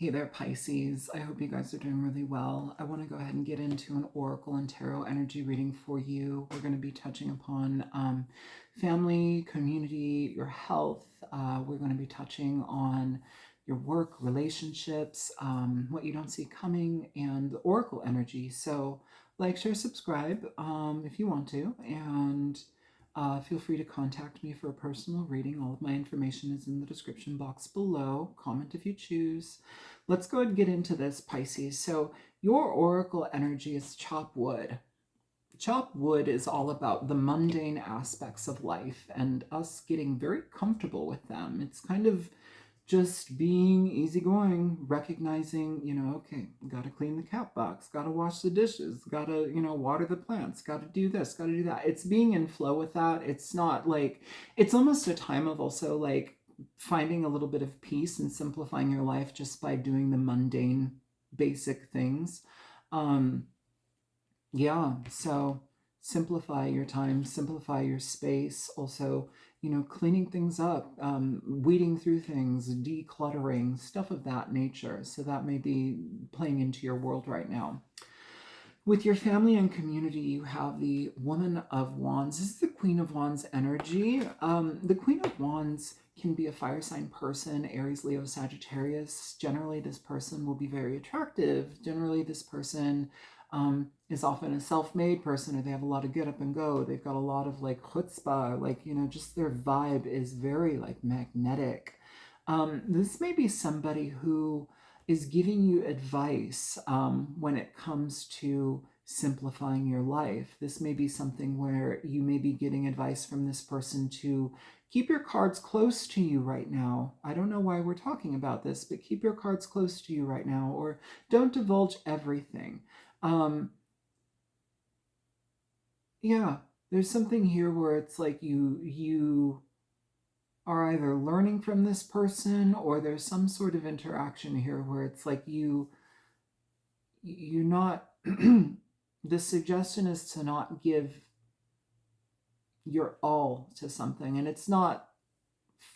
Hey there, Pisces. I hope you guys are doing really well. I want to go ahead and get into an oracle and tarot energy reading for you. We're going to be touching upon family, community, your health. We're going to be touching on your work, relationships, what you don't see coming, and the oracle energy. So, like, share, subscribe if you want to, and feel free to contact me for a personal reading. All of my information is in the description box below. Comment if you choose. Let's go ahead and get into this, Pisces. So your oracle energy is chop wood. Chop wood is all about the mundane aspects of life and us getting very comfortable with them. It's kind of just being easygoing, recognizing, okay, gotta clean the cat box, gotta wash the dishes, gotta, water the plants, gotta do this, gotta do that. It's being in flow with that. It's not like, it's almost a time of also like finding a little bit of peace and simplifying your life just by doing the mundane, basic things. Yeah, so simplify your time, simplify your space. Also, cleaning things up, weeding through things, decluttering, stuff of that nature. So that may be playing into your world right now. With your family and community, you have the Woman of Wands. This is the Queen of Wands energy. The Queen of Wands can be a fire sign person, Aries, Leo, Sagittarius. Generally, this person will be very attractive. Generally, this person is often a self-made person, or they have a lot of get up and go. They've got a lot of like chutzpah, like, just their vibe is very like magnetic. This may be somebody who is giving you advice when it comes to simplifying your life. This may be something where you may be getting advice from this person to keep your cards close to you right now. I don't know why we're talking about this, but keep your cards close to you right now, or don't divulge everything. Yeah, there's something here where it's like you are either learning from this person, or there's some sort of interaction here where it's like you're not the suggestion is to not give your all to something, and it's not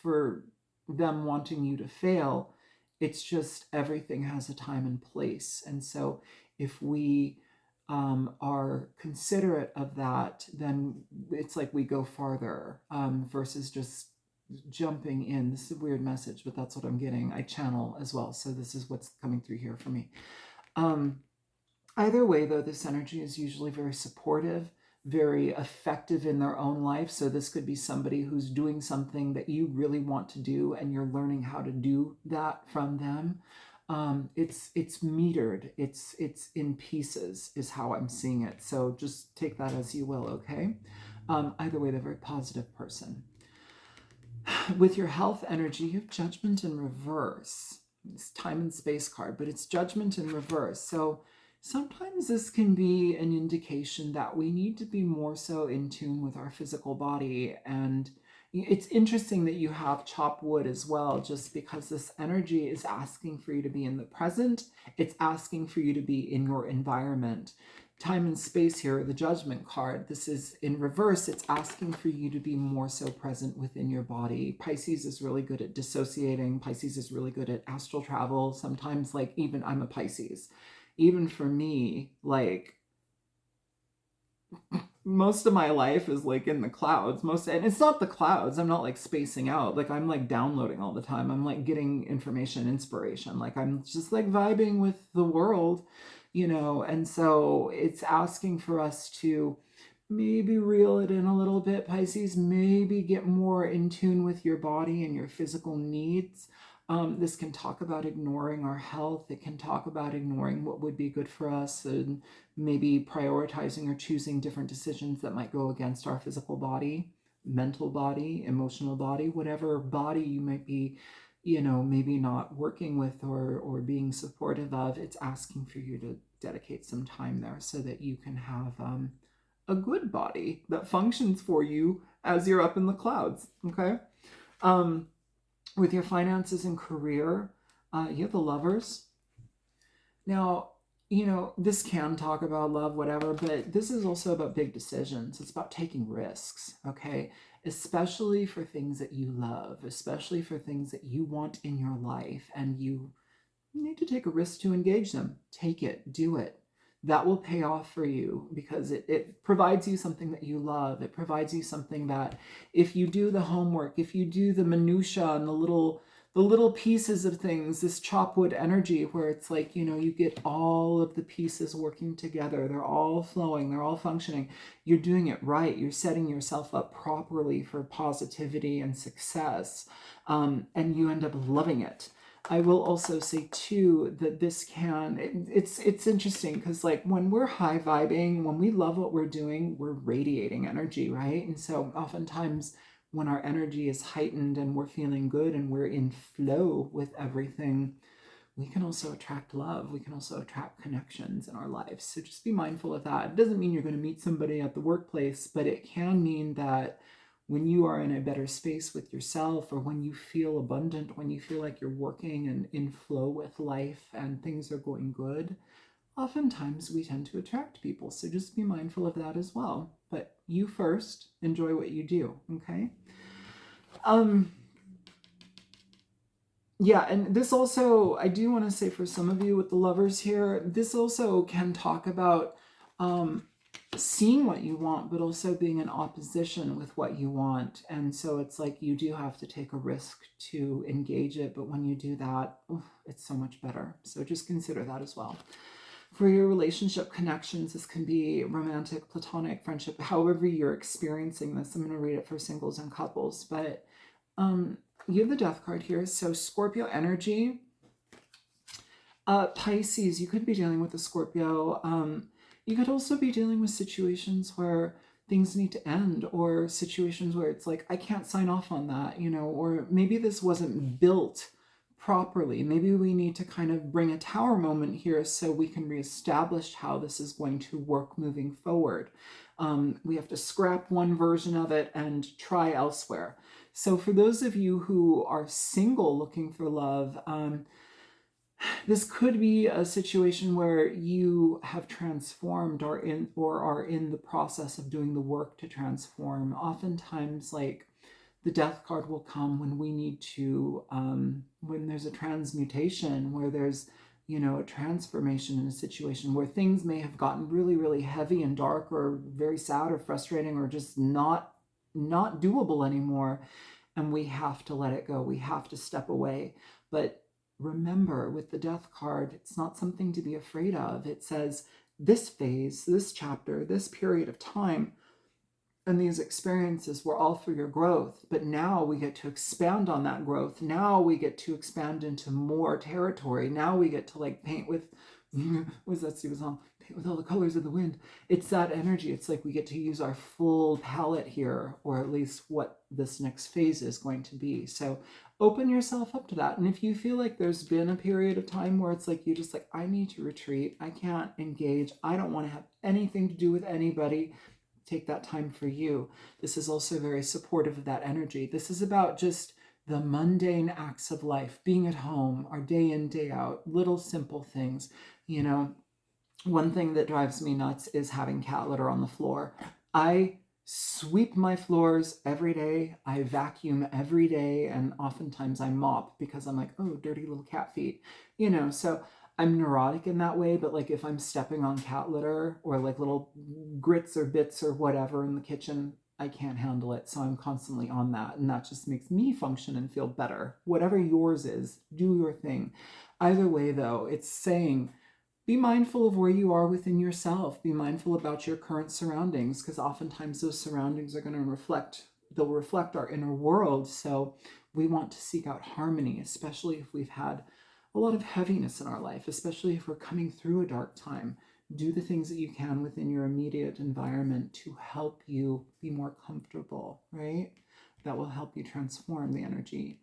for them wanting you to fail. It's just everything has a time and place. And so if we are considerate of that, then it's like we go farther versus just jumping in. This is a weird message, but that's what I'm getting. I channel as well, so this is what's coming through here for me. Either way, though, this energy is usually very supportive, very effective in their own life. So this could be somebody who's doing something that you really want to do, and you're learning how to do that from them. It's metered. It's in pieces is how I'm seeing it. So just take that as you will, okay? Either way, they're a very positive person. With your health energy, you have Judgment in reverse. It's time and space card, but it's Judgment in reverse. So sometimes this can be an indication that we need to be more so in tune with our physical body. And it's interesting that you have chop wood as well, just because this energy is asking for you to be in the present. It's asking for you to be in your environment. Time and space here, the Judgment card, this is in reverse. It's asking for you to be more so present within your body. Pisces is really good at dissociating. Pisces is really good at astral travel. Sometimes, like, even I'm a Pisces. Even for me, like, most of my life is like in the clouds. And it's not the clouds. I'm not like spacing out. Like, I'm like downloading all the time. I'm like getting information, inspiration. Like, I'm just like vibing with the world, and so it's asking for us to maybe reel it in a little bit, Pisces. Maybe get more in tune with your body and your physical needs. This can talk about ignoring our health. It can talk about ignoring what would be good for us, and maybe prioritizing or choosing different decisions that might go against our physical body, mental body, emotional body, whatever body you might be, maybe not working with or being supportive of. It's asking for you to dedicate some time there so that you can have a good body that functions for you as you're up in the clouds, okay? With your finances and career, you have the Lovers. Now, this can talk about love, whatever, but this is also about big decisions. It's about taking risks, okay? Especially for things that you love, especially for things that you want in your life, and you You need to take a risk to engage them. Take it, do it. That will pay off for you because it provides you something that you love. It provides you something that if you do the homework, if you do the minutia and the little pieces of things, this chop wood energy where it's like, you get all of the pieces working together. They're all flowing, they're all functioning. You're doing it right. You're setting yourself up properly for positivity and success. And you end up loving it. I will also say too that this it's interesting because like when we're high vibing, when we love what we're doing, we're radiating energy, right? And so oftentimes when our energy is heightened and we're feeling good and we're in flow with everything, we can also attract love. We can also attract connections in our lives. So just be mindful of that. It doesn't mean you're going to meet somebody at the workplace, but it can mean that when you are in a better space with yourself, or when you feel abundant, when you feel like you're working and in flow with life and things are going good, oftentimes we tend to attract people. So just be mindful of that as well. But you first, enjoy what you do, okay? Yeah, and this also, I do want to say for some of you with the lovers here, this also can talk about seeing what you want, but also being in opposition with what you want. And so it's like you do have to take a risk to engage it, but when you do that, it's so much better. So just consider that as well. For your relationship connections, this can be romantic, platonic, friendship, however you're experiencing this. I'm going to read it for singles and couples, but you have the Death card here. So Scorpio energy, Pisces, you could be dealing with a Scorpio. You could also be dealing with situations where things need to end, or situations where it's like, I can't sign off on that, or maybe this wasn't built properly. Maybe we need to kind of bring a tower moment here so we can reestablish how this is going to work moving forward. We have to scrap one version of it and try elsewhere. So for those of you who are single looking for love, this could be a situation where you have transformed or are in the process of doing the work to transform. Oftentimes, like, the Death card will come when we need to, when there's a transmutation, where there's, a transformation in a situation where things may have gotten really, really heavy and dark, or very sad or frustrating, or just not doable anymore. And we have to let it go. We have to step away. But remember, with the Death card, it's not something to be afraid of. It says this phase, this chapter, this period of time, and these experiences were all for your growth. But now we get to expand on that growth. Now we get to expand into more territory. Now we get to like paint with, what's that Steve song? Paint with all the colors of the wind. It's that energy. It's like we get to use our full palette here, or at least what this next phase is going to be. So open yourself up to that. And if you feel like there's been a period of time where it's like, you just like, I need to retreat. I can't engage. I don't want to have anything to do with anybody. Take that time for you. This is also very supportive of that energy. This is about just the mundane acts of life, being at home, our day in, day out, little simple things. One thing that drives me nuts is having cat litter on the floor. I sweep my floors every day. I vacuum every day, and oftentimes I mop because I'm like, oh, dirty little cat feet. So I'm neurotic in that way, but like if I'm stepping on cat litter or like little grits or bits or whatever in the kitchen, I can't handle it. So I'm constantly on that, and that just makes me function and feel better. Whatever yours is, do your thing. Either way though, it's saying, be mindful of where you are within yourself. Be mindful about your current surroundings, because oftentimes those surroundings are going to they'll reflect our inner world. So we want to seek out harmony, especially if we've had a lot of heaviness in our life, especially if we're coming through a dark time. Do the things that you can within your immediate environment to help you be more comfortable, right? That will help you transform the energy.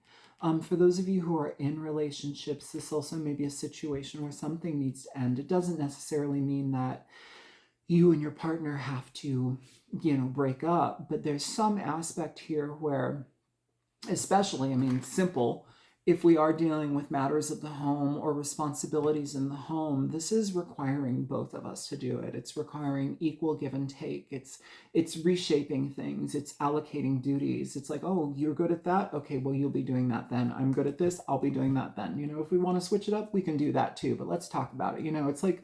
For those of you who are in relationships, this also may be a situation where something needs to end. It doesn't necessarily mean that you and your partner have to, break up, but there's some aspect here where, especially, simple, if we are dealing with matters of the home or responsibilities in the home, this is requiring both of us to do it. It's requiring equal give and take. It's reshaping things. It's allocating duties. It's like, oh, you're good at that? Okay, well, you'll be doing that then. I'm good at this. I'll be doing that then. If we want to switch it up, we can do that too, but let's talk about it. It's like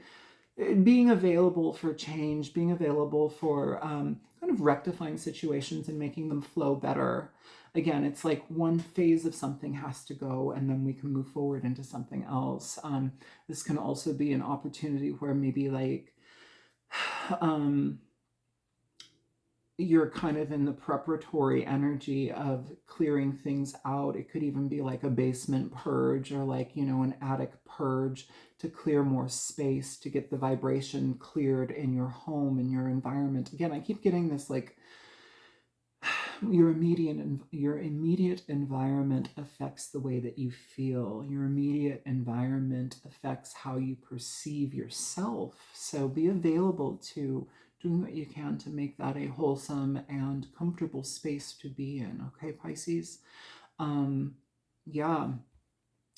being available for change, being available for kind of rectifying situations and making them flow better. Again, it's like one phase of something has to go and then we can move forward into something else. This can also be an opportunity where maybe like you're kind of in the preparatory energy of clearing things out. It could even be like a basement purge or like, an attic purge to clear more space, to get the vibration cleared in your home, in your environment. Again, I keep getting this like your immediate environment affects the way that you feel. Your immediate environment affects how you perceive yourself. So be available to doing what you can to make that a wholesome and comfortable space to be in. Okay, Pisces? Yeah.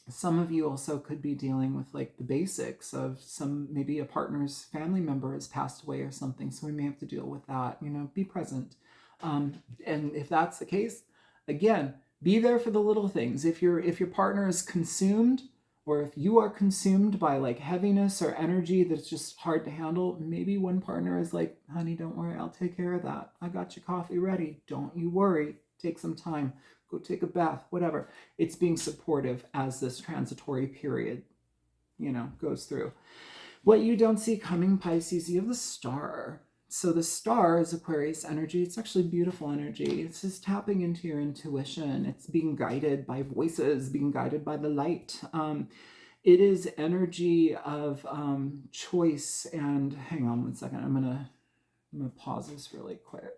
Some of you also could be dealing with like the basics of maybe a partner's family member has passed away or something. So we may have to deal with that, be present. And if that's the case, again, be there for the little things. If your partner is consumed, or if you are consumed by like heaviness or energy that's just hard to handle, maybe one partner is like, honey, don't worry, I'll take care of that. I got your coffee ready. Don't you worry. Take some time. Go take a bath, whatever. It's being supportive as this transitory period, goes through. What you don't see coming, Pisces, you have the star. So the star is Aquarius energy. It's actually beautiful energy. It's just tapping into your intuition. It's being guided by voices, being guided by the light. It is energy of choice. And hang on one second. I'm gonna pause this really quick.